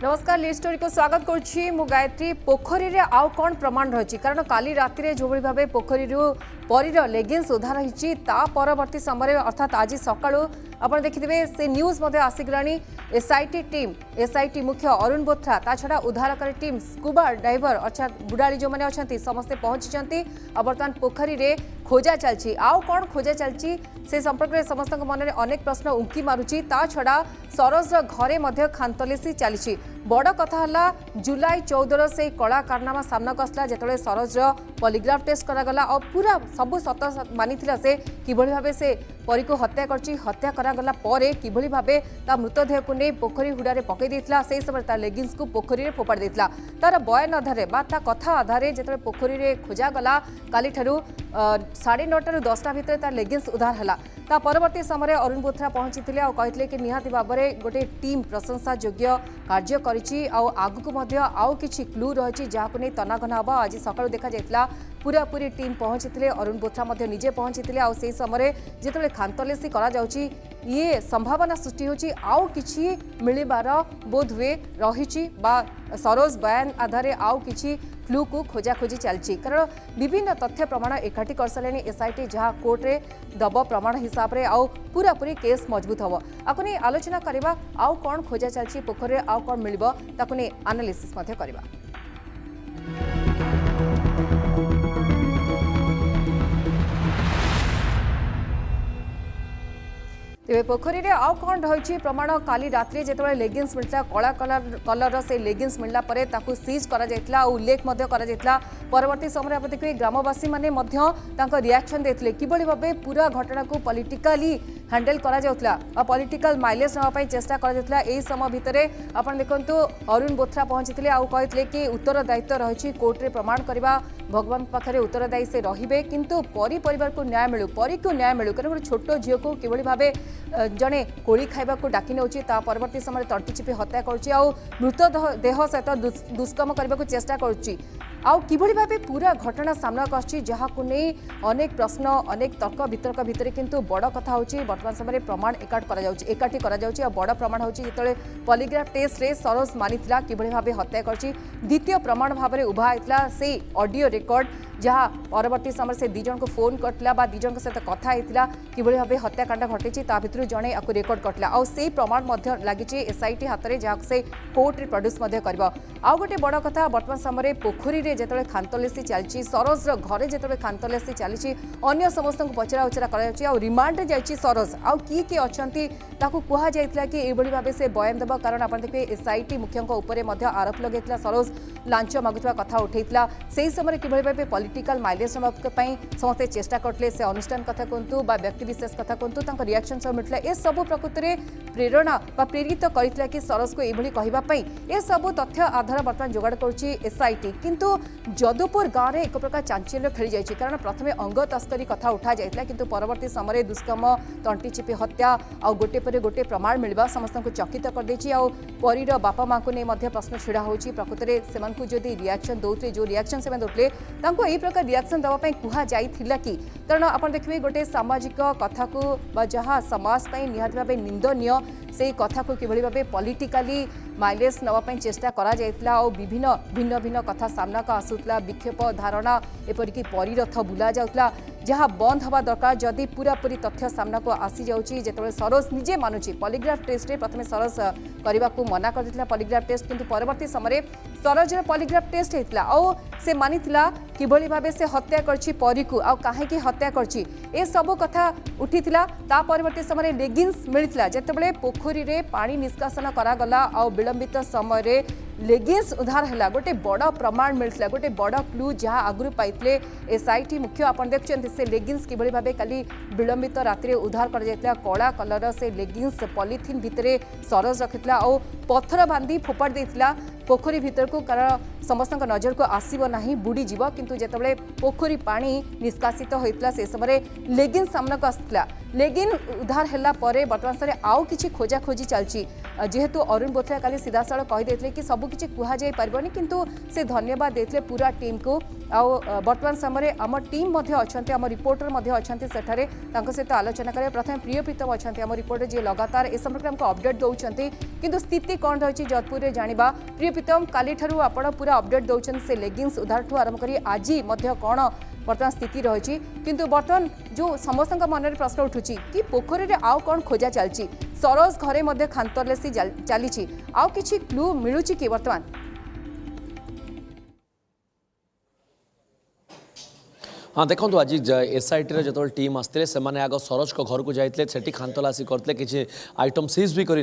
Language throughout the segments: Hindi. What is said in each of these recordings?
नमस्कार लीड स्टोरी को स्वागत करुच्ची मु गायत्री पोखरी रे आउ कौन प्रमाण रही कारण काली राति रे जो भाव पोखरी परीर लेगिंग्स उद्धार होती परवर्ती समय अर्थात आज सकाळू आप देखिए से न्यूज आसीगलानी एसआईटी टीम एसआईटी मुख्य अरुण बोथ्रा ता छड़ा उद्धारकारी टीम स्कूबा डाइवर अर्थात बुड़ाड़ी जो मैंने अच्छा समस्ते पहुंची बर्तमान पोखरी रे खोजा चलती आउ कौन खोजा चलती से संपर्क में समस्त मन में अनेक प्रश्न उंकी मारुची ता छड़ा सरोज घरे मध्य खानतलासी चली बड़ कथा है जुलाई 14 से कला कारनामा सामना आसला जिते सरोज पॉलीग्राफ टेस्ट करागला और पूरा सबू सत मानी से किभली भाव से परी को हत्या करची हत्या करागला परे किभली भावे ता मृतदेह को नहीं पोखरी हुडारे पकई देथिला से समय ता लेगिंग्स को पोखरी रे फोपाड़ देथिला तार बयान आधारे बा ता कथा आधारे जिते पोखरी रे खोजा गला काली ठारू 9:30 रु 10टा भितर ता लेगिंग्स उद्धार हला ता परवर्ती समय अरुण बोथ्रा पहुंची और कहते कि निहाती भाव में गोटे टीम प्रशंसा योग्य कार्य करिछि आगु को मध्य आउ किछि क्लू रही जहां नहीं तनाघना हम आज सकाळू देखा जायतिला पूरा पूरी टीम पहुंची अरुण बोथ्रा मध्य निजे पहुंची आउ से समय जिते खानतलासी करा जाउछि ये संभावना सृष्टि होछि आउ किछि मिलिबार बोध हुए रही सरोज बयान आधारे आउ किछि क्लू को खोजाखोजी चलती कारण विभिन्न तथ्य प्रमाण एकाठी कर सारे एसआईटी जहाँ कोर्ट रे दब प्रमाण हिसाब से आउ पूरा पूरी केस मजबूत हम आपको नहीं आलोचना करवा आउ कौन खोजा चलती पोखरी आउ कौन मिलिबो ताकू नहीं एनालिसिस करवा। तेरे पोखरी रे आउ कौन रही प्रमाण काली रात्रि जिते लेगिंग्स मिलता कला कलर से लेगिंग्स मिलला परे ताकू सीज करा जायतिला और उल्लेख मध्य करा जायतिला परवर्ती समय आप देखिए ग्रामवासी माने मध्य तांको रिएक्शन देथिले किबळी भाबे पूरा घटना को पॉलिटिकली हैंडल करा जाउतला और पॉलिटिकल माइलेज नवा पई चेष्टा करा जायतिला एई समय भितरे आपण देखंतु अरुण बोथ्रा पहुंचीथिले आ कहथिले कि उत्तरदायित्व रही कोर्ट रे प्रमाण करबा भगवान पाखरे उत्तरदायी से रहिबे किंतु परिवार को न्याय मिलू परी को न्याय मिलू कारण छोट झील को किबळी भाबे जड़े कोड़ी खाइबा को डाकी नौची परवर्ती समय तंटी चिपी हत्या करुच्ची मृतदेह सहित दुष्कर्म करने को चेष्टा करुच्ची आउ किभली भाबे पूरा घटना सामना आछि जहाँ को नहीं अनेक प्रश्न अनेक तर्क वितर्क भितर किंतु बड़ कथा होची वर्तमान समय प्रमाण एकाठी करा जाउची और बड़ प्रमाण होची जिते पॉलीग्राफ टेस्ट रे सरोज मानिथिला किभली भाबे हत्या करछि द्वितीय प्रमाण भाव में उभा आइतला से ऑडियो रिकॉर्ड जहाँ परवर्ती समय से दिजन को फोन करथिला बा दिजन सहित कथा होइतिला किभली भाबे हत्याकांड घटिछि ता भितर जणे आकु रेकॉर्ड करथिला और से प्रमाण मध्य लागिछि एसआईटी हाथ में जहाँ से कोर्ट रे प्रोड्यूस मध्य करबा आउ गोटे बड़ कथा वर्तमान समय पोखरी रे जेतले खानतलासी चलती सरोज घरे जेतले खानतलासी चली अन्य समस्त पचरा उचरा कर रिमांड रे जाइछि सरोज आउ किए अछंती ताकू कुहा जायतिला कि एबडी भाबे से बयान देबा कारण आपण देखिए एसआईटी मुख्यंक उपरे मध्य आरोप लगेतिला सरोज लांच मागुवा कथा उठेइतिला सेही समय किभली भाबे पॉलिटिकल माइलेज पई समस्ते चेष्टा करथिले से अनुष्ठान कथा कहतु बा व्यक्ति विशेष कथा कहतु तांको रिएक्शन सब मिलथिला ए सब प्रकृति रे प्रेरणा बा प्रेरित करथिला कि सरोज को एभली कहिबा पई ए सब तथ्य आधार वर्तमान जोगाड़ करुछि एसआईटी किंतु जदुपुर गाँव में एक प्रकार चांचल्य खेली जाइए कारण प्रथमे अंग तस्करी कथा उठा जाइए किंतु परवर्ती समय दुष्कर्म तंटी चिपी हत्या और गोटे पर गोटे प्रमाण मिलवा समस्त को चकित कर देछि आ परीर बापा माँ को नहीं प्रश्न छिड़ा होछि प्रकृति में से जदि रिएक्शन दौते जो रिएक्शन से दौते यही प्रकार रिएक्शन देवाई कह जाइथिला कि कारण आप देखिए गोटे सामाजिक कथा को जहाँ समाज निहाती भाव निंदनीय से कथा को किभली भाबे पॉलिटिकली माइलेज नवाई चेष्टा करा जाइतिला और विभिन्न भिन्न भिन्न कथा सामना को आसुतला विक्षेप धारणा एपरिक परिरथ बुला जाउतला जहाँ बंद हवा दरकार जदि पूरा पूरी तथ्य सामना को आसी जाउची जेतबे सरोज निजे मानुची पॉलीग्राफ टेस्ट रे प्रथमे सरोज करबा को मना कर दितला पॉलीग्राफ टेस्ट किंतु परवर्ती समय सरोज रे पॉलीग्राफ टेस्ट हेतला और से मानिथिला किभली भाबे से हत्या करछि परी को आ काहे की हत्या करछि ए सब कथा उठिथिला ता परवर्ती समय लेगिंग्स मिलिथिला जेतबे पोखरी रे पानी निष्कासन करा गला आ विलंबित समय रे लेगिंग्स उद्धार है गोटे बड़ प्रमाण मिलता गोटे बड़ क्लू जहाँ आगु पाइले एसआईटी मुख्य आप देखते से लेगिंग्स किभली भाबे काली विलंबित राति उद्धार कर कला कलर से लेगिंग्स पॉलिथिन भितर सरोज रखिता और पत्थर बांधी फोपाड़ देता पोखरी भीतर को कारण समस्त नजर को आसब ना बुड़ी जीव किंतु जितेबाला पोखरी पानी निष्कासित होता से समय लेगिंग सामना को आसला लेगिन उद्धार है बर्तमान समय आउ कि खोजाखोजी चलती जेहेतु अरुण बोथ्रा काली सीधासल कहीदे कि सबकि कहुई पारबनी किंतु से धन्यवाद देते पूरा टीम को वर्तमान समय आम टीम आम रिपोर्टर सेठारे सहित आलोचना करें। प्रथम प्रिय प्रीतम अच्छा आम रिपोर्टर जी लगातार ए संपर्क में अपडेट दौरान किंतु स्थिति कौन रही जोधपुर में जाना। प्रिय प्रीतम काली ठारू आपण पूरा अपडेट दौरान से लेगिंग्स उधार ठू आरंभ कर आज कौन वर्तमान स्थिति रही किंतु बर्तमान जो समस्त मन में प्रश्न उठू कि पोखरी में आउ कौन खोजा चलती सरोज घरे खानतलासी चली आउ किसी क्लू मिलूँ कि वर्तमान हाँ देखो आज एसआईटी जो टीम आसते से आग सरोज को घर को जाते से खानतलासी करते किसी आइटम सीज भी कर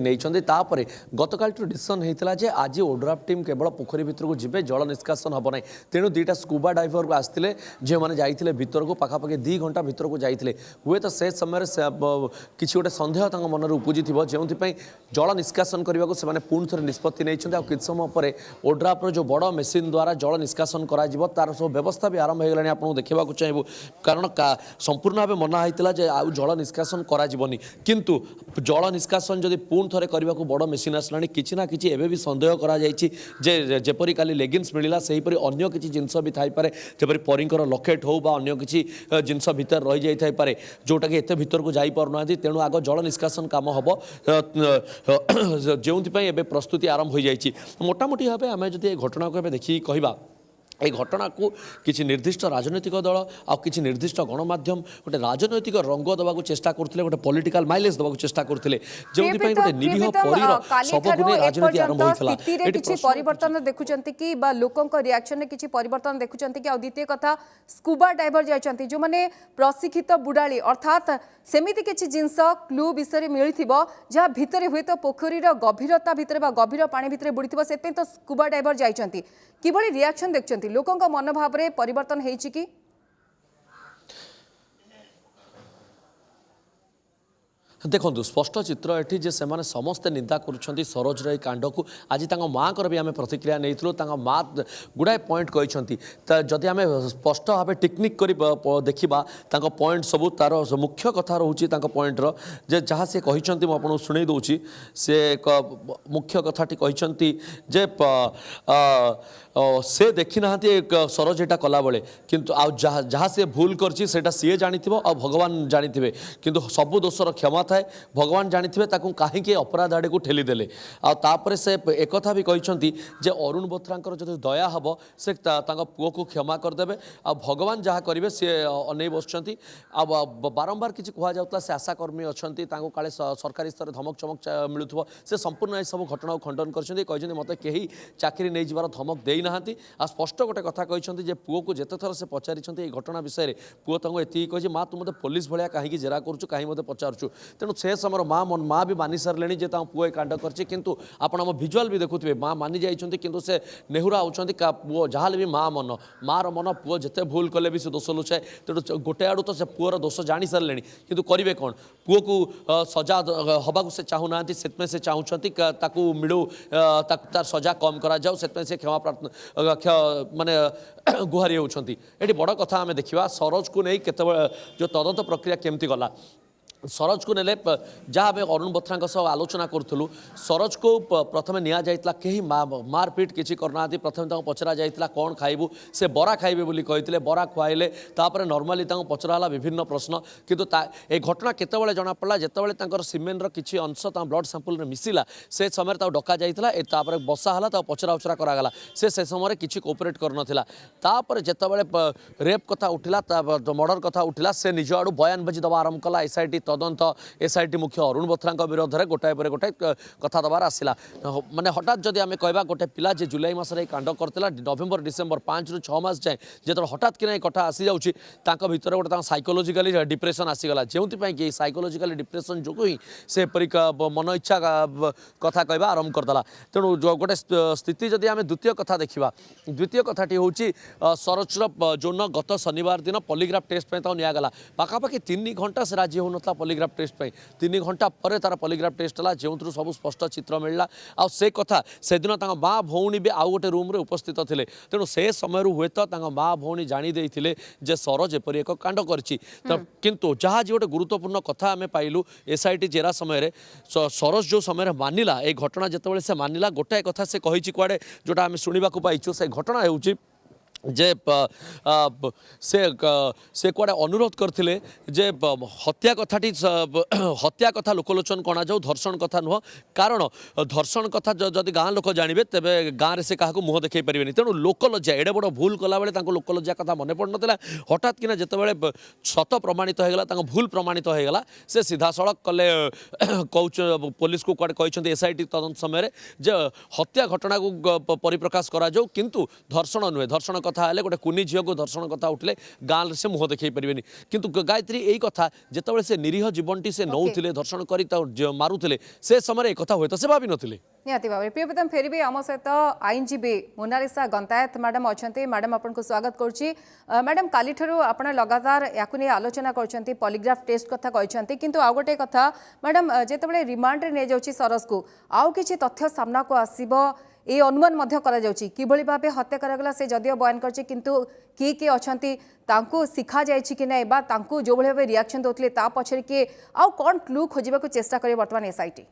गतकाल डिसीजन होता है आज ओड्राफ टीम केवल पोखरी भितर को जी जल निष्कासन हम ना तेणु दुईटा स्कूबा डाइवर को आसते जो मैंने जाते भितर को पाखापाखि 2 घंटा भितर को जाते हुए तो से समय किसी गोटे सन्देह मन में उपजी जो जल निष्कासन करने को से पुणी थे निष्पत्ति नहीं कि समय पर ओड्राफ्र जो बड़ मेसीन द्वारा जल निष्कासन तार सब व्यवस्था भी आरंभ हो गलानी आपको देखा चाहबू कारण संपूर्ण भाव मना होता आउ जल निष्कासन कराଯିबनी किंतु जल निष्कासन जदि पुणी थे करने को बड़ मेसीन आसला किसी ना कि एवं भी सन्देह करपरी काली लेगिंग्स मिलला सेहीपरि अन्य किसी जिनस भी थाईपे जपरी परिंकर लकेट हो अन्य किसी जिनस भितर रही जाए जोटा कि एत भितर को जापना तेणु आग जल निष्कासन कम हम जो प्रस्तुति आरंभ हो जाए मोटामोटी भाव आम जब घटना को देखिए कहवा ये घटना को किसी निर्दिष्ट राजनैतिक दल आ किसी निर्दिष्ट गणमाध्यम गोटे राजनैतिक रंग देवा चेष्टा करते गोटे पॉलिटिकल माइलेज देवा चेष्टा करते जो गोटे निरीह परीर सबको नहीं राजनीति आरंभ होता किछि परिवर्तन देखुचंती कि बा लोकन को रिएक्शन में किछि परिवर्तन देखुचंती कि आ द्वितीय कथा स्कूबा डाइवर जाइचंती जो माने प्रशिक्षित बुडाली अर्थात सेमिति किछि जिंस क्लू विषय मिलिथिबो जहा भितरे हुए तो पोखरीर गभीरता भितरे बा गभीर पानी भितरे बुड़ीथिबो सेते तो स्कूबा डाइवर जाइचंती किभली रिएक्शन देखुचंती लोकंक मनोभाव में परिवर्तन होइछि कि देखो स्पष्ट चित्र एटी जे से माने समस्ते निंदा करुछंती सरोज रे कांड को आज तांग माँ कर भी आम प्रतिक्रिया नहीं तांग माँ गुड़ाए पॉइंट कहते जदि आम स्पष्ट भाव टेक्निक कर देखा तांग पॉइंट सबू तार मुख्य कथा रोचे पॉइंटर जे जहाँ से कहते मुझे शुणे दूची से मुख्य कथाटी कहते जे से देखी ना सरोज एटा कला बेले किंतु जहाँ से भूल करछि सेटा सीए जानी आ भगवान जानी किंतु सबु दोषर क्षमा थाए भगवान जानी कहीं अपराध आड़े को ठेलीदेले आपर से एक भी कहते जे अरुण बोथरांकर जो दया हम से पुओ को क्षमा करदे आ भगवान जहाँ करेंगे सी अनै बस बारंबार किसी कहुला से आशाकर्मी अच्छा काले सरकारी स्तर धमक चमक मिलूव से संपूर्ण सब घटना खंडन कर मत कहीं चाकरी नहीं जबार धमक दे ना आ स्पष्ट गोटे कथा कहते पुओ को जिते थर से पचारि घटना विषय में पुओ तक ये कही माँ तू मत पुलिस भाया कहीं जेरा करुचु कहीं मत पचारुचु तेणु से समय माँ भी मानि सारे जे पुओ कांड कर आपण भिजुआल भी देखुए माँ मानि जाइए कि से नेहुरा होती पुओ जहाँ भी माँ मन मार मन पुओ जिते भूल कले भी से दोष लुचाए तेणु गोटे आड़ू तो से पुओर दोष जानी सारे कि करेंगे कौन पुओ को सजा हवा से चाहूना से चाहूँगी मिलू तार सजा कम कराऊ से क्षमा प्रार्थना माने गुहारी होती ये बड़ कथा आम देखा सरोज को नहीं केत जो तदंत प्रक्रिया केमती गला सरोज को नेले जहाँ आम अरुण बोथरा सह आलोचना करूँ सरोज को प्रथम नि जाता कहीं मारपिट किसी करना प्रथम पचरा जाता कौन खाइबू से बरा खाइबे बोली कहते बरा खुआइले तापर नॉर्मली पचराला विभिन्न प्रश्न किंतु ए घटना केतबेले जना पड़ा जितेबाला सीमेन किसी अंश ब्लड सैंपल मिसिला से समय डका जाता बसा है पचरा उचरा करागला से समय किसी कोऑपरेट करनथिला तापर जितेबाला रेप कथा उठिला मर्डर कथा उठिला से निज आड़ू बयान बाजी दबा आरंभ कला एसआईटी तदंत एसआईटी मुख्य अरुण बोथरा विरोध में गोटाए पर गोटाए कथा दबार आसला माने हठात जदि आम कहवा गोटे पिला जे जुलाई मसरे कांड करता नवेम्बर डिसेम्बर 5 ରୁ 6 मास जाए जो हठात कि कथा आसी जाऊँगी भर गोटे साइकोलोजिकली डिप्रेशन आसीगला जो कि साइकोलोजिकल डिप्रेशन जो ही से मन इच्छा कथा कहवा आरंभ करदेला तेणु गोटे स्थिति जदि आम द्वितीय कथा देखा द्वितीय कथाटी हूँ सरोजर जो गत शनिवार दिन पॉलीग्राफ टेस्ट पे निगला पाखापाखि 3 घंटा से राजी होता पॉलीग्राफ टेस्ट पे 3 घंटा पर तार पॉलीग्राफ टेस्ट है जो सब स्पष्ट चित्र मिलला आ से कथा से दिन माँ भौणी भी आउ गोटे रूम रे उपस्थित थे तेणु से समय हुए तो माँ भौणी जानी जे सरोज एपरी एक कांड करछि किंतु जहाँ जी गोटे गुरुत्वपूर्ण कथा आम पाइलु एसआईटी जेरा समय सरोज जो समय मानिला ए घटना जितेबाला से मानिला गोटाए कथा से कही कुआड़े जोटा आम शुणा पाइछु से घटना होउछि जे से कुआडे अनुरोध करथिले जे हत्या कथाटी हत्या कथा लोकलोचन कणा जाऊ धर्षण कथा नुह कारण धर्षण कथा जदि गाँ लोक जानवे तेबे गाँव में से क्या मुह देखई पारे तेणु लोकलज्जा एडे बड़ भूल कला बेले लोकलज्जा कथा मन पड़ ना हठात किना जितेबाला सत प्रमाणित होगा भूल प्रमाणित होगा से सीधा सड़क कले पुलिस को कुआडे कहते एसआईटी तदंत समय जे हत्या घटना को परिप्रकाश करा जाऊ किंतु धर्षण नुहे धर्षण कथा हेले गोटे कुनी झील को धर्षण कथा उठले गाँव से मुह देखई पारे किंतु गायत्री यही कथा जितेबाला से निरीह जीवनटी से नौले धर्षण कर मारुले से समय एक हुए तो से भावी नथिले निहाती भाव प्रियप्रतम फेर भी आम सहित आईनजीवी मोनालिसा गंतायत मैडम अच्छा मैडम आपको स्वागत करुच्ची मैडम काली आप लगातार या आलोचना कर पॉलीग्राफ टेस्ट कथा कहते किंतु आउ गोटे कथा मैडम जितेबाला रिमांड रे नहीं जाउची सरस को आउ किछि तथ्य सामना को आसीबो ए अनुमान मध्य करा जाउची किभଳି भाबे हत्या करागला से जदियो बयान करछि किंतु किए अछंती तांको सिखा जायछि कि नै बा तांको जो भଳି भाबे रिएक्शन दोतले ता पछरे के आउ कोन क्लू खोजिबा को चेष्टा करे वर्तमान एसआईटी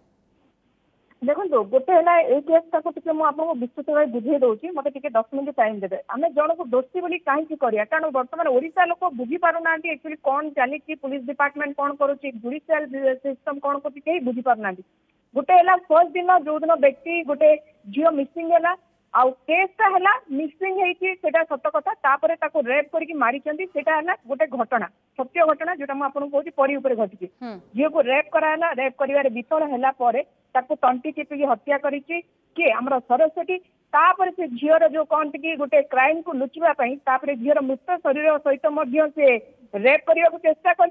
देखो गोटे है केसटा को टिके आपको विस्तृत भाव बुझे दूसरी मत 10 मिनट टाइम देवे आम जन को दोषी बोली कहीं करिया कारण बर्तमान ओडिशा लोक बुझी पारना एक्चुअली कौन चली पुलिस डिपार्टमेंट कौन करुच्ची जुडिशियल सिस्टम कौन कर कहीं बुझी पारना गोटे है फर्स्ट दिन जो दिन व्यक्ति गोटे झील मिसिंग है आउ केसटा है मिसिंग होता सत कथा तापर ताको रेप करके मारी है गोटे घटना सत्य घटना जोटा मुझे कहूँ परी उपर घटी झील को रेप कराला रेप कर विफल है तंटी चिपिकी हत्या करी किए आमर सरस्वती तापर से झीर जो कहते कि गोटे क्राइम को लुचापी झीर मृत शरीर सहित से रेप करने को चेष्टा कर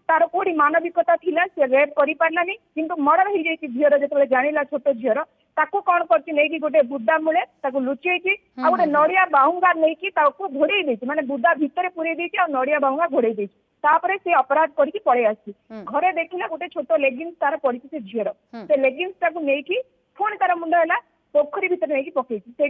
तार कोड़ी मानविकता थिला से रेप कर पारानी किंतु मर्डर हो जाए झीर जो जानिला छोट झीर ताको कौन कर गोटे बुदा मूले लुचई आ गोटे नड़िया बाहुंगा नहीं घोड़े देती माने बुदा भितर पुरे देती नड़िया बाहुंगा घोड़े देती तापर से अपराध करके पड़े आसी घरे देखला गोटे छोट लेगिंग्स तार पड़ी से झीर से लेगिंग्स ताको नहीं पुणी तार मुंड है पोखरी भितर नहीं पकई से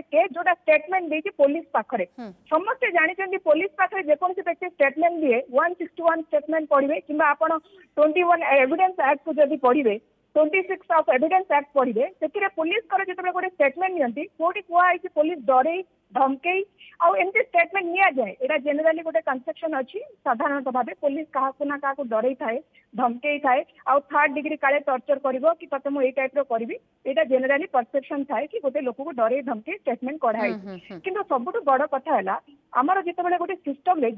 केस जोटा स्टेटमेंट देती पुलिस पाखरे समस्ते जानी पुलिस पाखरे जेकोसी व्यक्ति स्टेटमेंट दिए 161 स्टेटमेंट पढ़े कि आप 21 एविडेंस एक्ट को जब पढ़े 26 ऑफ एविडेंस एक्ट पढ़े से पुलिस जो गोटे स्टेटमेंट नियंती कोटी कहुई पुलिस डरे धमकई आमती स्टेटमेंट नि जाए यहाँ जेनेराली गोटे कनसेप्शन अच्छी साधारणतः भाव पुलिस क्या ना क्या डर थाए धमकई थाए आउ 3rd डिग्री काले टर्चर कर कि ते मुझे टाइप करी यहाँ जेनेराली परसेप्शन थाए कि गोटे लोक को डर धमकई स्टेटमेंट कढ़ाई कि सबुठ बड़ कथा है आमर जिते गोटे सिस्टम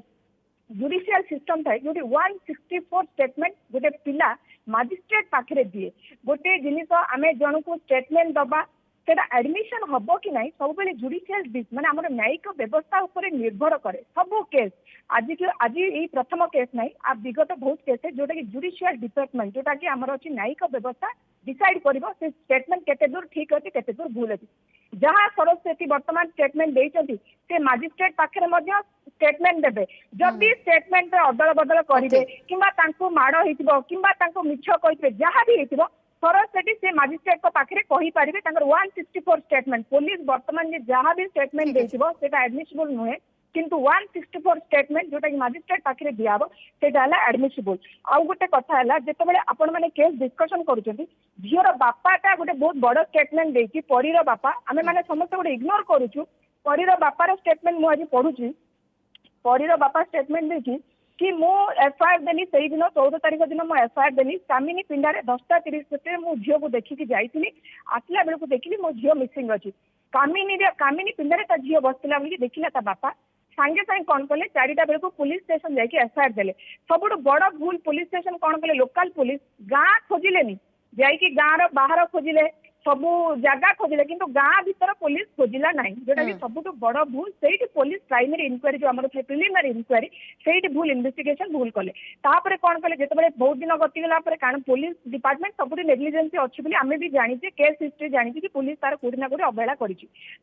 जुडिशियल सिस्टम थाए जो 164 स्टेटमेंट गोटे पिला मजिस्ट्रेट पाखे दिए गोटे जिनिस आम जन को स्टेटमेंट दबा एडमिशन हम कि ना सब जुडिशियल माने आम न्यायिक व्यवस्था उपर निर्भर करे सब केस आज यही प्रथम केस ना आप विगत बहुत केस है जोटा कि जुडिशियल डिपार्टमेंट जोटा कि आम अच्छी न्यायिक व्यवस्था डिसाइड कर स्टेटमेंट केते दूर ठीक अच्छी केते दूर भूल अच्छी जहाँ सरस्वती वर्तमान स्टेटमेंट देते से मजिस्ट्रेट पाखे स्टेटमेंट देवे जदि स्टेटमेंट अदल बदल करेंगे कि माड़ हो मिछ कही जहाँ भी हो सरस्वती से मजिस्ट्रेट पाखे कहीपर 164 स्टेटमेंट पुलिस वर्तमान जहाँ भी स्टेटमेंट देता एडमिसिबल नुहे किंतु 164 स्टेटमेंट जोटा कि मजिस्ट्रेट पाखे दिहब से एडमिसिबल आउ गोटे कथा है जिते आपण मैंने केस डिस्कसन करुँच झीर बापाटा गोटे बहुत बड़ स्टेटमेंट देती परीर बापा आम मैंने समस्त गोटे इग्नोर करुचु परीर बापार स्टेटमेंट मुझे पढ़ुची परीर बापा स्टेटमेंट देखी कि मु एफआईआर देली से दिन 14 तारीख दिन मु एफआईआर देली कामिनी पिंडारे 10:30 मु झील को देखिकी जाइली आसला बेल को देखिली मो झील मिसिंग अच्छी कामिनी पिंडारे ता झील बसला बोली देखिला ता बापा सांगे सांगे कौन कले 4टा बेल को पुलिस स्टेशन जाके एफआईआर देले सबुठ बड़ भूल पुलिस स्टेशन कौन कले लोकल पुलिस गाँ खोजिलेनी जाइकी गाँव बाहर खोजिले सबू जगह खोजिले किंतु गाँ भीतर पुलिस खोजिला ना जोटा कि सबुठ बड़ भूल से पुलिस प्राइमरी इनक्वारी जो आम प्रिलिमिनरी इनक्वारी से भूल इन्वेस्टिगेशन भूल कले तापर कौन कले जिते बहुत दिन गतिगला कारण पुलिस डिपार्टमेंट सब नेग्लिजेंसी अच्छी बोली आम भी जानी केस हिस्ट्री जानी कि पुलिस तार कोड़ी ना कोड़ी अवहेला कर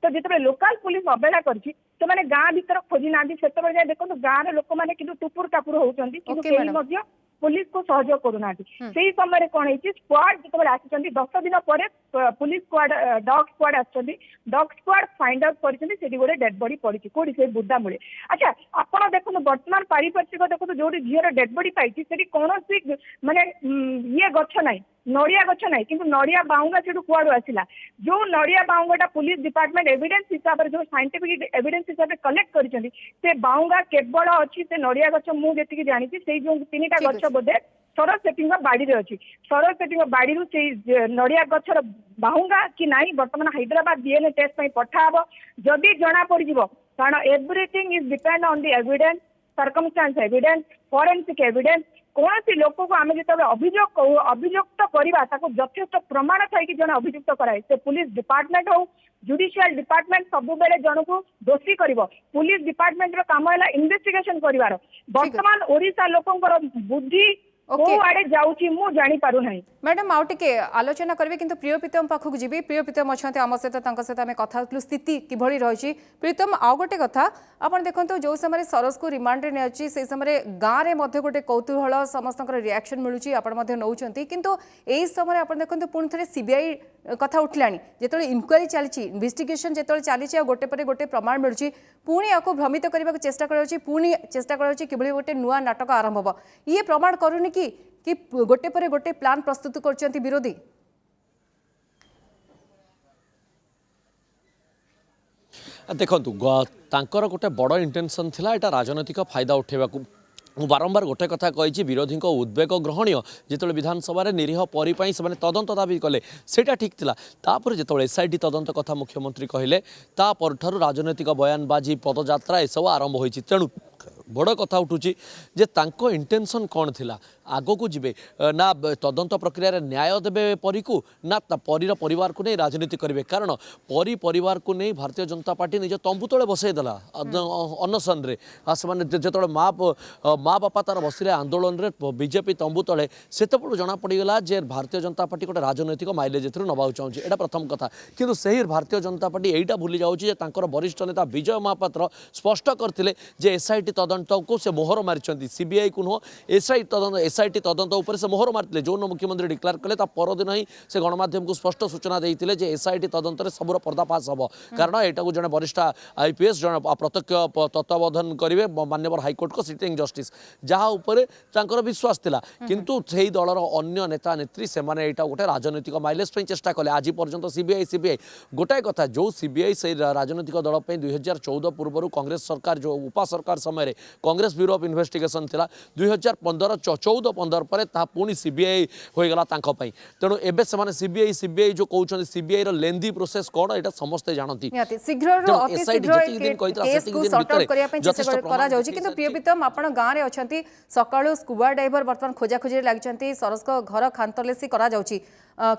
तो जिते लोकल पुलिस अवहेला कर गाँ भीतर खोजी ना से देखो गाँव लोक मैंने टुपुर टापुर होती पुलिस को सहयोग करूना से समय कौन है स्क्वाड जो आसी 10 दिन पर पुलिस स्क्वाड डॉग स्क्वाड आसुँच डॉग स्क्वाड फाइंड आउट कर गोटे डेड बॉडी पड़ी कौटी से बुदा मूले। अच्छा आपड़ देखो बर्तमान पारिपार्श्विक देखो जो झीर डेड बॉडी पाई कौन माने ये गछ ना नड़िया गछ ना कि नड़िया बाउंगा से कुआड़ आसला जो नड़िया बाउंगाटा पुलिस डिपार्टमेंट एविडेंस हिसाब से जो साइंटिफिक एविडेंस हिसाब से कलेक्ट कर बाउंगा केवल अच्छी से नड़िया गछ मुझे जानी से जो 3टा गछ बोधे सरोज सेठी बाड़ी रे अच्छी सरोज सेठी बाड़ी से नड़िया गछर बाहुंगा कि नहीं बर्तमान हैदराबाद डीएनए टेस्ट पठा हम जदि जना पड़ कारण everything is depend on the evidence circumstance evidence forensic evidence कौन सी लोक को आम जो अभियोग अभियुक्त करवा यथेष्ट प्रमाण थी जन अभियुक्त कराए से पुलिस डिपार्टमेंट हो जुडिशियल डिपार्टमेंट सब बेले जन को दोषी कर पुलिस डिपार्टमेंट काम है इन्वेस्टिगेशन कर बर्तमान ओडिशा लोकंकर बुद्धि को आड़े जाऊँगी मु जानी पारु नहीं। मैडम आउ टिके आलोचना करेंगे किंतु प्रिय प्रीतम पाखक जी प्रिय प्रीतम अच्छा आम सहित आम कथा स्थिति किभली रही प्रीतम आउ गोटे कथा आपन देखो जो समय सरोज को रिमांड रे नेछि से समय गाँव में गोटे कौतूहल समस्त रिएक्शन मिलूँ आपड़ नौकरी किंतु यही समय आप देखो पुणी थे सीबीआई कथा उठलानी जो इनक्वारी चली इन्वेस्टिगेशन जो चली गोटे पर गोटे प्रमाण मिलूँ पुणी आपको भ्रमित करने चेष्टा पुणी चेष्टा कि गोटे नुआ नाटक आरंभ हम ये प्रमाण करूनी कि गोटे पर गोटे प्लान प्रस्तुत कर विरोधी। देखु तांकर गोटे बड़ इंटेंशन थिला एटा राजनैतिक फायदा उठेबा बारंबार गोटे कथा कही विरोधी उद्वेग ग्रहणीय जो विधानसभा निरीह परी से तदंत दाबी कले सेटा ठीक थिला तापर जो एसआईटी तदंत कथा मुख्यमंत्री कहले तापर ठारू राजनैतिक बयानबाजी पदयात्रा एसबू आरंभ होईछि तेणु बड़ कथा उठुची जे तांको इंटेंशन कौन थिला आगो को जीवे ना तदंत प्रक्रिया न्याय देवे परी को ना परीर परिवार को नहीं राजनीति करेंगे कारण परी परिवार को नहीं भारतीय जनता पार्टी निज तंबू तले बसईदेला अनशन से जो माँ बापा तार बसिले आंदोलन रे बीजेपी तंबू तले से जना पड़गला जे भारतीय जनता पार्टी गोटे राजनैतिक माइलेज नबाक चाहूँगी एटा प्रथम कथा किंतु सही भारतीय जनता पार्टी यहीटा भूली जाऊँगी वरिष्ठ नेता विजय महापात्र स्पष्ट करते एसआईटी तदंत को से मोहर मारी सीबीआई को नुह एसआईटी तदंत उपर से मोहर मारते जो मुख्यमंत्री डिक्लेयर कले परदिन ही से गणमाध्यम को स्पष्ट सूचना देते जे एसआईटी तदंत सबूर पर्दाफाश हम कारण यहाँ को जड़े वरिष्ठ आईपीएस जड़े प्रत्यक्ष तत्वावधान करेंगे माननीय हाइकोर्ट को सिटिंग जस्टिस जहाँ उपर विश्वास थिला किंतु से दलर अन्य नेता नेत्री से गोटे राजनैतिक माइलेज चेष्टा कले आज पर्यंत सीबीआई गोटाए कथा जो सीबीआई से राजनैतिक दल 2014 पूर्व कांग्रेस सरकार जो उपा सरकार समय कांग्रेस ब्यूरो ऑफ इन्वेस्टिगेशन थिला 2014 पर पुणी सीबीआई होगला तेणु एबे से सीबीआई जो कहते सीबीआई रो लेंदी प्रोसेस कौन यहाँ समस्ते जानती प्रियप्रीतम आप गाँव में अच्छा सका स्कूबा डाइवर बर्तमान खोजाखोजी लगी सरस घर खानतलासी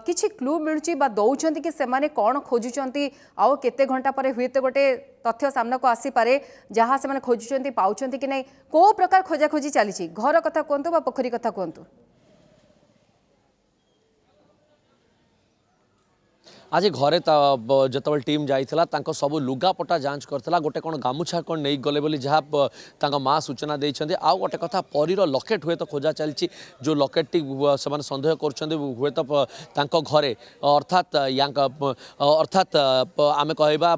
किसी क्लू मिलूँ दौरान कि से कौन खोजुंट आउ केते घंटा पर हुए तो गोटे तथ्य सामना को आसीपे जहाँ से खोजुंट पाँच कि नहीं को प्रकार खोजाखोजी चली घर कथा कहतु पोखरी कथा कहतु आज घरे जो टीम जाइला सब लुगापटा जांच करता गोटे कौन गामुछा कौन नहीं गले बोली जहाँ माँ सूचना देते आउ गोटे कथा परीर लकेट हुए तो खोजा चलती जो लकेट से सन्देह कर घरे अर्थात अर्थात आम कह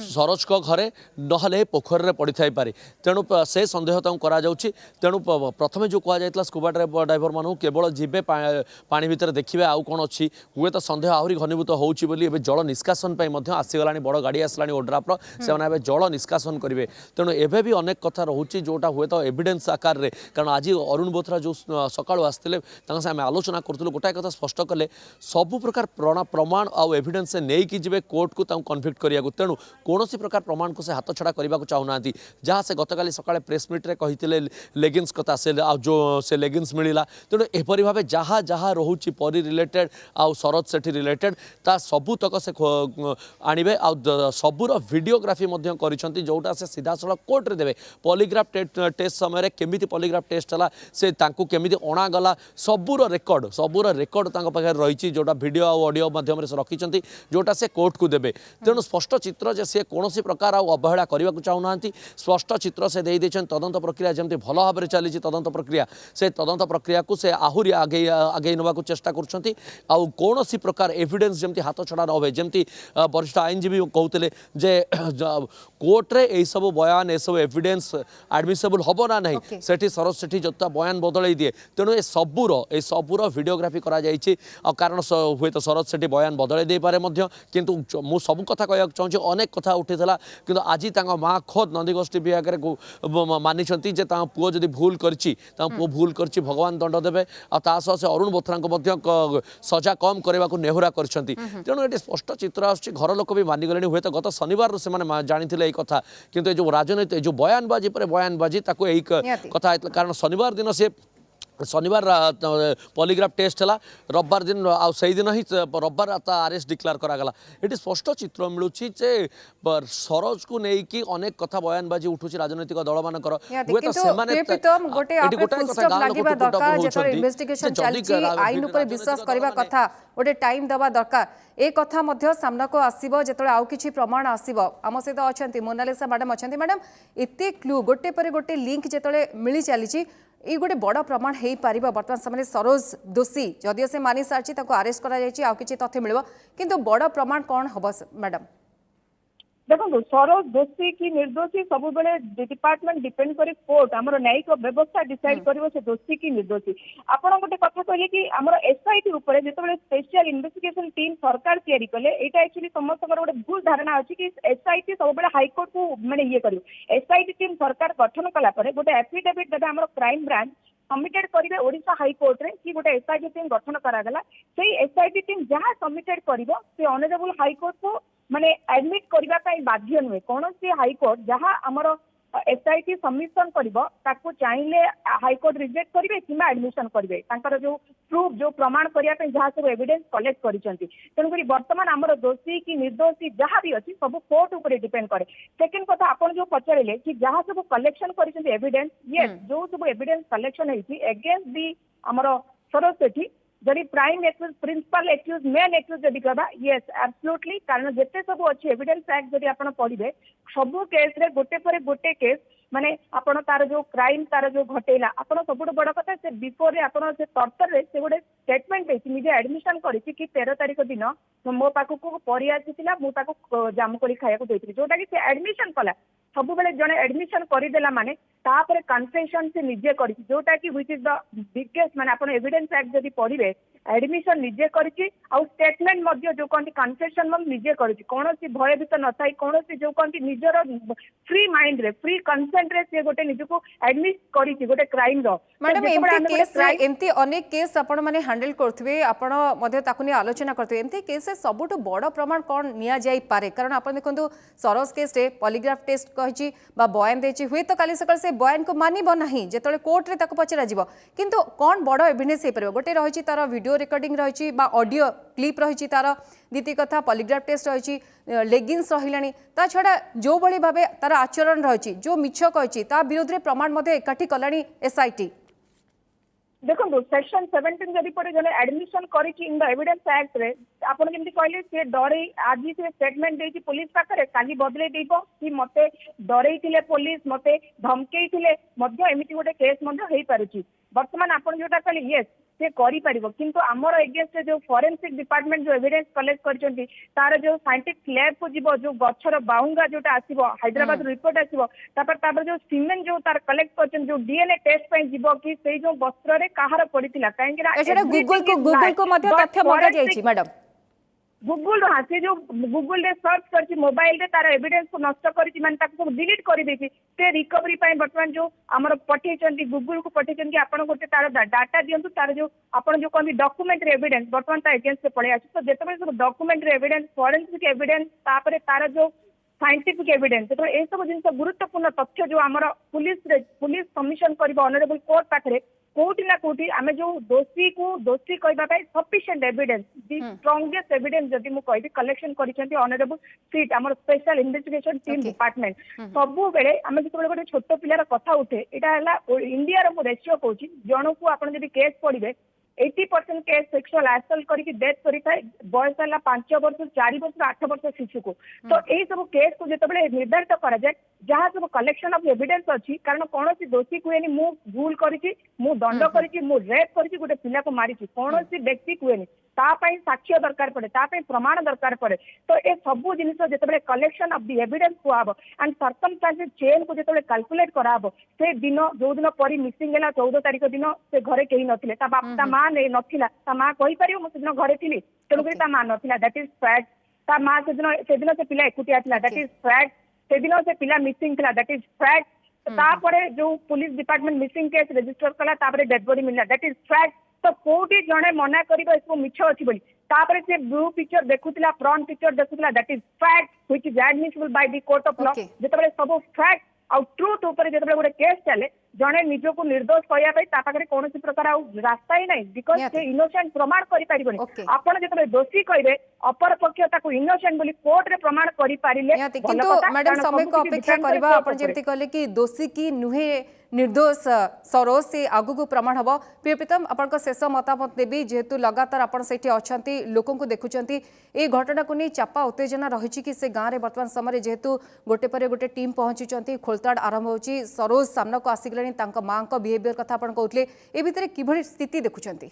सरोज को घरे नहले पोखर में पड़ी थाईपे तेणु से सन्देह तेणु प्रथम जो कहुला स्कूबा डाइवर मानू केवल जीवे पानी भितर देखिए आउ कौन अच्छी हुए तो सन्देह आहरी घनीभूत हो जल निष्कासन आसीगला बड़ गाड़ी आसला ओड्राफ्र से जल निष्कासन करेंगे तेणु एबे भी अनेक कथा रोचे जोटा हुए तो एविडेंस आकार रे कारण आज अरुण बोथरा जो सका आसते आम आलोचना करूँ गोटाए कथा स्पष्ट कले सबु प्रकार प्रमाण आउ एविडेंस नहीं कि जी कोर्ट को कन्भिक्ट करने तेणु कौन प्रकार प्रमाण को से हाथ छड़ा करने को चाहूना जहाँ से गतकाली सकाଳେ प्रेस मीट्रे कहते लेगिंग्स कथा से जो से लेगिंग्स मिलला तेणु एपरी भाव जहाँ जहाँ रोचे परी रिलेटेड आउ सरोज सेठी रिलेटेड ता सबुतक से आणवे सबूर भिडियोग्राफी जोटा से सीधा सड़क कोर्ट रे देवे पॉलीग्राफ टेस्ट समय केमिति पॉलीग्राफ टेस्ट है से केमिति अणागला सबूर रेकर्ड पाखे रही जोटा वीडियो और ऑडियो माध्यम रखी जोटा से कोर्ट को देवे तेणु स्पष्ट चित्र जे सी कौन प्रकार अवहेला करने को चाहूना स्पष्ट चित्र से दे तदंत प्रक्रिया जमी भल भाव में चली तदंत प्रक्रिया से तदंत प्रक्रिया को से आहरी आगे आगे नवा चेष्टा कर कौन प्रकार एविडेंस जमी हाथ छड़ा न हो जमी वरिष्ठ आईनजीवी कहते जे कोर्ट रे यही सब बयान ये सब एविडेंस एडमिसेबल हम ना नहीं सेठी सरोज सेठी जोता बयान बदल दिए तेणु ए सबूर भिडियोग्राफी करा कारण हुए तो सरोज सेठी बयान बदल दे पारे किंतु मु सब कथा कह चाहूँगी अनेक कथा उठीला किंतु आज माँ खोद नंदीगोष्ठी विभाग मानी जे पुओ जदि भूल करछि पुओ भूल करछि भगवान दंड देवे आ से अरुण बोथरा सजा कम करने को नेहुरा करछंती तेणु ये स्पष्ट चित्र आसछि घर लोक भी मानिगले हुए तो गत शनिवार से जानी कथा किंतु जो राजनीति जो बयानबाजी पर बयानबाजी ताको यही कथा कारण शनिवार दिन से शनिवार पॉलीग्राफ टेस्ट है रविवार दिन आई दिन ही रविवार आरेस्ट डिक्लेयर करागला ये स्पष्ट चित्र मिलूँ जे सरोज को लेकिन अनेक कथा बयानबाजी उठू राजनैतिक दल मान विश्वास करबा कथा गोटे टाइम दबा दरकार ए कथा मध्य सामना को आसीबो जेतले आउ किछि प्रमाण आसीबो आम सहित अछंती मोनालिसा मैडम अछंती मैडम एते क्लू गोटे पर गोटे लिंक जेतले मिली चली ये गोटे बड़ प्रमाण हो पार बर्तमान समय सरोज दोषी जदियो से मानि सारी अरेस्ट कर तथ्य मिल किंतु बड़ प्रमाण कौन हम मैडम देखो सरोज दोषी कि निर्दोषी सब बेले डिपार्टमेंट डिपेंड करे कोर्ट आमर न्यायिक व्यवस्था डिसाइड करिवो से दोषी कि निर्दोषी आपण गोटे कथा कहले कि आमर एसआईटी ऊपर जेतबेले स्पेशल इन्वेस्टिगेशन टीम सरकार तयारी कले एटा एक्चुअली समस्त गोटे भूल धारणा अछि कि एसआईटी सब बेले हाई कोर्ट को माने ये करिवो एसआईटी टीम सरकार गठन कला परे गोटे एफिडेविट देबे आमर क्राइम ब्रांच सबमिटेड करिवे ओडिशा हाई कोर्ट रे कि गोटे एसआईटी टीम गठन करागला सेही एसआईटी टीम जहां सबमिटेड करिवो से ऑनरेबल हाई कोर्ट को माने एडमिट करबा पई बाध्य नुहे कौन सी हाईकोर्ट जहाँ आमर एसआईटी सबमिशन करबो चाहिए हाईकोर्ट रिजेक्ट करेंगे कि एडमिशन करेंगे जो प्रूफ जो प्रमाण करने जहाँ सब एविडेंस कलेक्ट करिसेंती तेणुक बर्तमान आमर दोषी कि निर्दोषी जहाँ भी अच्छी सब कोर्ट ऊपर डिपेंड करे सेकेंड कथा आपन जो पचारे कि जहाँ सब कलेक्शन करिसेंती एविडेंस ये जो सब एविडेंस कलेक्शन होती एगेंस्ट दी आमर सरोज सेठी जदि prime accused principal accused main accused जदि कहबा यस एब्सोल्युटली कारण जेते सब अच्छी एविडेंस एक्ट जदि आपण पढ़िबे सब केस रे गोटे पर गोटे केस माने आपण तार जो क्राइम तार जो घटेला आपण सबुठ बड़ कथा से बिफोर रे आपण से तर्तर रे से गोटे स्टेटमेंट देछि निजे एडमिशन करिछि कि 13 तारिख दिन मो पाखु को परि आसीतिला मु ताको जामुकोली खाया को देथिली जोटा कि से एडमिशन कला सब बेले जने एडमिशन करदेला माने तापर कन्फेशन से निजे करी जोटा कि व्हिच इज द बिगेस्ट माने आपण एविडेंस एक्ट जदि पढ़िबे एडमिशन निजे करिछि आउ स्टेटमेंट मध्य जो कोन कन्फेशन मम निजे करिछि कोनोसी भयभीत न थाई कोनोसी जो कोन निजर फ्री माइंड रे फ्री कंसेंट रे से गोटे निजको एडमिट करिछि गोटे क्राइम रो मैडम एमती केस एमती अनेक केस आपण माने हैंडल करथबे आपण मध्य ताकुनी आलोचना करथबे एमती केस से सबुठ बड़ प्रमाण कोन निया जाई पारे कारण आपण देखंतु सरोज केस रे पॉलीग्राफ टेस्ट कहिछि बा बयान देछि हुए तो काली सकाळ से बयान को मानिबो नाही जेतले कोर्ट रे ताको पचरा जिवो किंतु कोन बड़ एविडेंस हे परबो गोटे रहिछि तार वीडियो रिकॉर्डिंग रहिछि बा ऑडियो क्लिप रहिछि तार द्वितीय कथा पॉलीग्राफ टेस्ट रहिछि लेगिंग्स रहिलानी ता छडा जो बळी भाबे तार आचरण रहिछि जो मिछ कहिछि ता विरोध रे प्रमाण मध्ये एकाठी कलानी एसआईटी देखो सेक्शन 17 जदि पर जने एडमिशन करिछि इन द एविडेंस एक्ट रे आपण केमति कहले से डरे आज से स्टेटमेंट देछि पुलिस पाखरे काली बदले देबो कि मते डरेइथिले पुलिस मते धमकेइथिले मध्य एमिति गोटे केस मध्य हेइ पारुछि वर्तमान आपण जोटा कहले यस से करि परिबो किंतु हमर एगेंस्ट जो फोरेंसिक डिपार्टमेंट जो एविडेंस कलेक्ट करछंती तार जो साइंटिफिक लैब को जीवो जो गछर बाहुंगा जोटा आसीबो हैदराबाद रिपोर्ट आसीबो तापर जो सीमेंट जो तार कलेक्ट करछन जो डीएनए टेस्ट पय जीवो कि सेई जो वस्त्र रे काहार पडिथिला काहेकि एटा गूगल को मध्य तथ्य मगा जाईछि मैडम गूगल हाँ से जो गूगल रे सर्च करछि मोबाइल रे तार एविडेंस को नष्ट करछि माने ताको डिलीट करि देछि से रिकवरी पय वर्तमान जो हमर पठेचंती गूगल को पठेचन कि आपण गोटे तार डाटा दियंतु तार जो आपण जो कहबी डॉक्यूमेंट रे एविडेंस वर्तमान ता एजेंसी से पळे आछि तो जेतबे सब डॉक्यूमेंट रे एविडेंस फोरेंसिक एविडेंस तापर तार जो साइंटिफिक एविडेंस तो ए सब जिंस गुरुत्वपूर्ण तथ्य जो हमर पुलिस सबमिशन करबो ऑनरेबल कोर्ट पाखरे कोटी ना कोटी आम जो दोषी को दोषी कहवाई सफिशिएंट एविडेंस दि स्ट्रांगेस्ट एविडेंस जदि मु कहबी कलेक्शन करिसेंती ऑनरेबल सीट हमर special investigation team Okay. Department सबु बेले आम जो गोटे छोट पिलार कथा उठे एटा हला इंडिया रो रेशियो कहूची जन को आपण जदि केस पड़िबे 80% केस सेक्सुअल असल्ट करके डेथ करिथाय बयस हला 5 वर्ष 4 वर्ष 8 वर्ष शिशु को तो एही सब केस को जेतबेले निर्धारित करा जाय जहाँ सब कलेक्शन ऑफ एविडेंस अच्छी कारण कौन दोषी कहुएनि मु भूल करी मु दंड करी मु रेप करी गोटे पिला को मारी कौन व्यक्ति कहुएनि तापाई साक्ष्य दरकार पड़े तापाई प्रमाण दरकार पड़े तो ये सबू जिन जिते कलेक्शन ऑफ द एविडेंस कुआब एंड सर्कमस्टांसेस चेन को जिते कैलकुलेट कराब से दिन जो दिन परी मिसिंग है 14 तारिख दिन से घरे कहीं नथिले ता बाप ता मां नथिला ता मां कहि परियो मु दिन घरे थिली तेणुकरी ता मां नथिला दैट इज फैक्ट ता मां से दिन से पिला एकुटिया थिला दैट इज फैक्ट से दिन से पिला मिसिंग थिला दैट इज फैक्ट तापरे जो police department missing case register कला तापरे डेड बॉडी मिलला दैट इज फैक्ट तो कोटी जड़े मना करिबा इसको मिछ अछि बोली तापरे से ब्लू पिक्चर देखुतिला फ्रंट पिक्चर देखुतिला that is fact which is admissible by the court of law Okay. जेतबे सब फैक्ट आ ट्रुथ ऊपर जेतबे गोटे केस चले जड़े निज को निर्दोष कहया पई ता पाखरे कोनोसी प्रकार आ रास्ता ही नहीं बिकॉज निहाती। से इनोसेंट प्रमाण करि परिबनी Okay. आपण जेतबे दोषी कहबे अपर पक्ष ताको इनोसेंट बोली कोर्ट रे प्रमाण करि पारिले निहाती किंतु मैडम समय को अपेक्षा करबा आपण जेमति कहले कि दोषी की नुहे निर्दोष सरोज से आगु को प्रमाण हम प्रियप्रीतम आपण शेष मतामत देवी जेहेतु लगातार आपण सेठी अछंती लोकों को देखुचंती ए घटना को नहीं चापा उत्तेजना रही कि से गाँव में वर्तमान समय जेहेतु गोटे पर गोटे टीम पहुंची खोलताड़ आरंभ होची सरोज सामना को आसिगलानी तांका मां को बिहेवियर कथा आपण कहउतले ए भितरे किभଳି स्थिति देखुचंती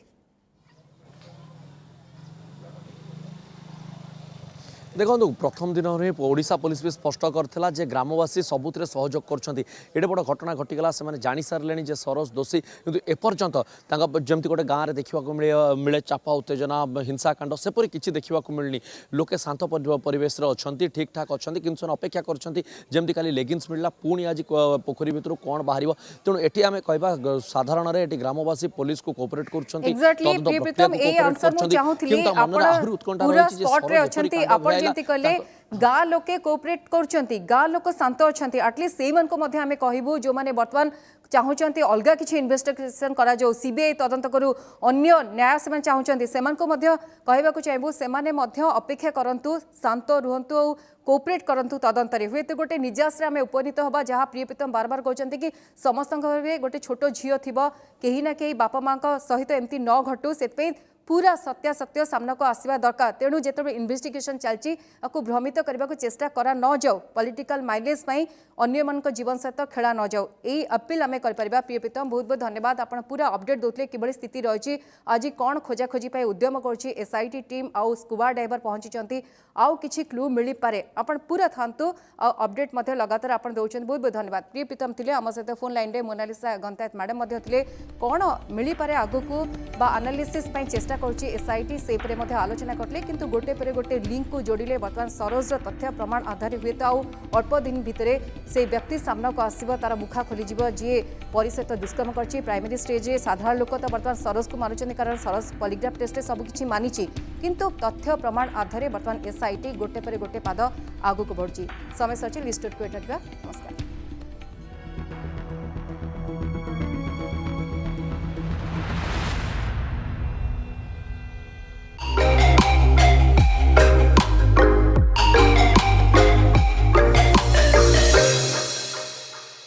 देखो प्रथम दिन में ओडिशा पुलिस भी स्पष्ट करथिला जे ग्रामवासी सबुतरे सहयोग करछंती एडे बड़ घटना घटिगला से माने जानि सारलेनी जे सरोज दोषी किंतु एपर्यंत तांका जेमति गोटे गाँव में देखा मिले चापा उत्तेजना हिंसाकांड सेपरी किछि देखा मिलनी लोके शांत परिवेश अच्छी ठीक ठाक अच्छा किंतु अपेक्षा करछंती जेमति खाली लेगिंग्स मिलला पुणी आज पोखरी भितर कौन बाहर तेणु एटी आम कहवा साधारण रे एटी ग्रामवासी पुलिस को कोऑपरेट करछंती एग्जैक्टली प्रियप्रीतम ए आंसर मु चाहूथली आपण पूरा स्पॉट रे अछंती आपण जेमति कहले गाँ लोके कोऑपरेट करछंती गाँ लोक शांत अछंती एटलीस्ट सेई मन को मध्ये हमें कहबो जो माने वर्तमान चाहूचंती अलगा किछि इन्वेस्टिगेशन करा जो सीबीआई तदंत करू अन्य न्याय से चाहूचंती सेमान को मध्ये कहबा को चाहबो सेमाने मध्ये अपेक्षा करंतु शांत रुहंतु और कोऑपरेट करंतु तदंत रे हुए तो गोटे निजास रे हमें उपनीत हबा जहाँ प्रियप्रीतम बार बार कहते कि समस्त घरे गोटे छोट झील थिबो केही ना केही बापा माँ सहित एमती न घटू से पूरा सत्यासत्य सामना को आसवा दरकार तेणु जिते इन्वेस्टिगेशन चलती आपको भ्रमित करने को चेष्टा करा न जाऊ पॉलिटिकल माइलेज अन्य मान जीवन सहित खेला न जाऊ यही अपील आम कर प्रियप्रीतम बहुत बहुत धन्यवाद आप पूरा अपडेट देते कि स्थिति रही आज कौन खोजाखोजी उद्यम कर एसआईटी टीम आउ स्कूबा डाइवर पहुंची आउ किछि क्लू मिल पारे आपण पूरा थांतु अपडेट मध्य लगातार आप दौरान बहुत बहुत धन्यवाद प्रियप्रीतम थे आम सहित फोन लाइन में मोनालिसा गंतायत मैडम थे कौन मिल पारे आगू आनालिसिस चेष्टा करुच्ची एसआईटी से आलोचना करते किंतु गोटे पर गोटे लिंक को जोड़िले वर्तमान सरोज तथ्य प्रमाण आधार हुए तो अल्प दिन भितर से व्यक्ति सामना को आसव तार मुखा खोली जी परी सहित दुष्कर्म कर प्राइमरी स्टेज साधारण लोक तो वर्तमान सरोज को मानुंट कारण सरोज पॉलीग्राफ टेस्ट सबकि मानी किंतु तथ्य प्रमाण आधार वर्तमान एसआईटी गोटे पर गोटे पाद आगू को बढ़ुची समय सचिव लिस्टेड को नमस्कार।